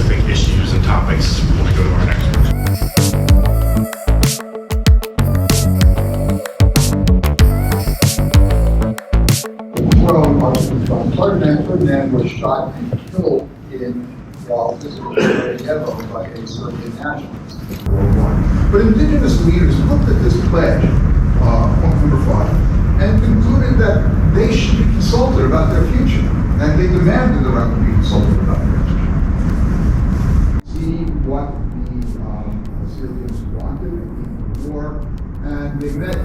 specific issues and topics when we go to our next one. Ferdinand was shot and killed while physically ghetto by a Serbian nationalist. But indigenous leaders looked at this pledge, point number 5, and concluded that they should be consulted about their future, and they demanded the right to be consulted about their future. See what the Serbians wanted in the war, and they met.